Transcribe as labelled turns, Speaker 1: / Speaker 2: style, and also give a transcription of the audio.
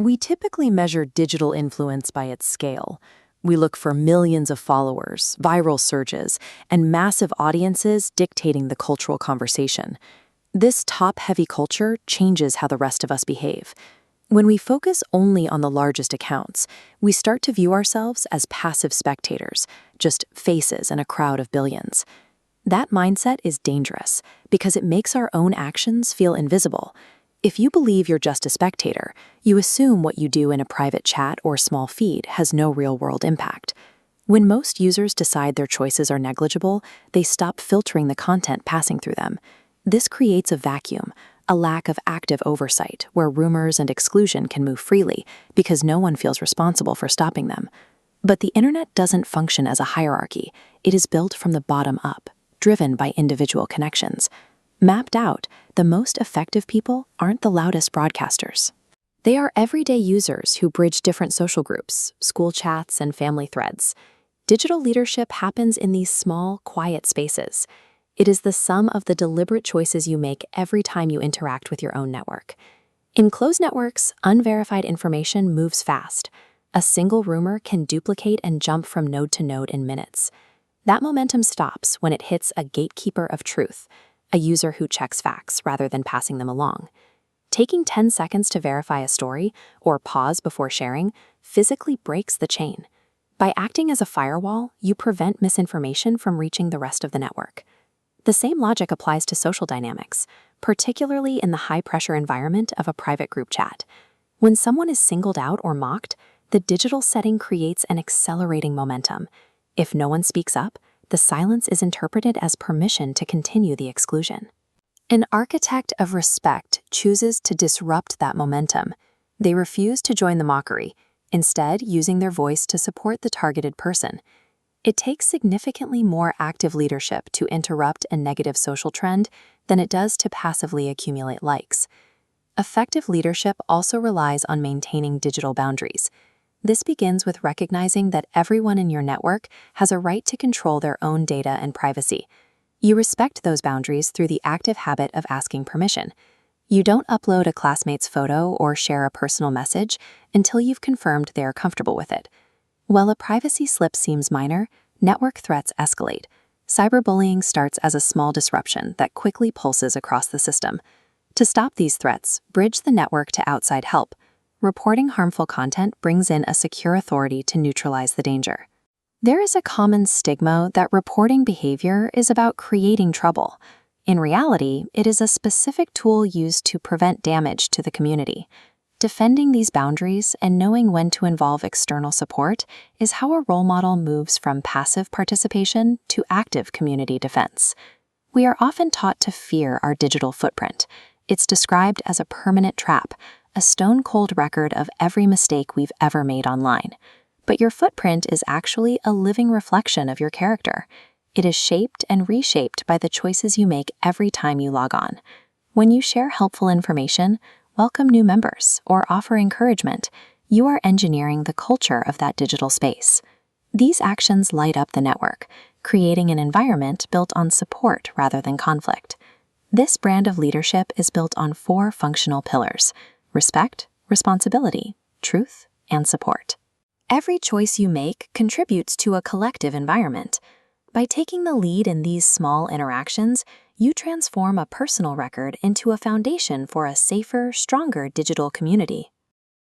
Speaker 1: We typically measure digital influence by its scale. We look for millions of followers, viral surges, and massive audiences dictating the cultural conversation. This top-heavy culture changes how the rest of us behave. When we focus only on the largest accounts, we start to view ourselves as passive spectators, just faces in a crowd of billions. That mindset is dangerous because it makes our own actions feel invisible. If you believe you're just a spectator, you assume what you do in a private chat or small feed has no real-world impact. When most users decide their choices are negligible, they stop filtering the content passing through them. This creates a vacuum, a lack of active oversight, where rumors and exclusion can move freely because no one feels responsible for stopping them. But the internet doesn't function as a hierarchy. It is built from the bottom up, driven by individual connections. Mapped out, the most effective people aren't the loudest broadcasters. They are everyday users who bridge different social groups, school chats, and family threads. Digital leadership happens in these small, quiet spaces. It is the sum of the deliberate choices you make every time you interact with your own network. In closed networks, unverified information moves fast. A single rumor can duplicate and jump from node to node in minutes. That momentum stops when it hits a gatekeeper of truth, a user who checks facts rather than passing them along. Taking 10 seconds to verify a story or pause before sharing physically breaks the chain. By acting as a firewall, you prevent misinformation from reaching the rest of the network. The same logic applies to social dynamics, particularly in the high-pressure environment of a private group chat. When someone is singled out or mocked, the digital setting creates an accelerating momentum. If no one speaks up, the silence is interpreted as permission to continue the exclusion. An architect of respect chooses to disrupt that momentum. They refuse to join the mockery, instead using their voice to support the targeted person. It takes significantly more active leadership to interrupt a negative social trend than it does to passively accumulate likes. Effective leadership also relies on maintaining digital boundaries. This begins with recognizing that everyone in your network has a right to control their own data and privacy. You respect those boundaries through the active habit of asking permission. You don't upload a classmate's photo or share a personal message until you've confirmed they are comfortable with it. While a privacy slip seems minor, network threats escalate. Cyberbullying starts as a small disruption that quickly pulses across the system. To stop these threats, bridge the network to outside help. Reporting harmful content brings in a secure authority to neutralize the danger. There is a common stigma that reporting behavior is about creating trouble. In reality, it is a specific tool used to prevent damage to the community. Defending these boundaries and knowing when to involve external support is how a role model moves from passive participation to active community defense. We are often taught to fear our digital footprint. It's described as a permanent trap, a stone-cold record of every mistake we've ever made online. But your footprint is actually a living reflection of your character. It is shaped and reshaped by the choices you make every time you log on. When you share helpful information, welcome new members, or offer encouragement, you are engineering the culture of that digital space. These actions light up the network, creating an environment built on support rather than conflict. This brand of leadership is built on 4 functional pillars: respect, responsibility, truth, and support. Every choice you make contributes to a collective environment. By taking the lead in these small interactions, you transform a personal record into a foundation for a safer, stronger digital community.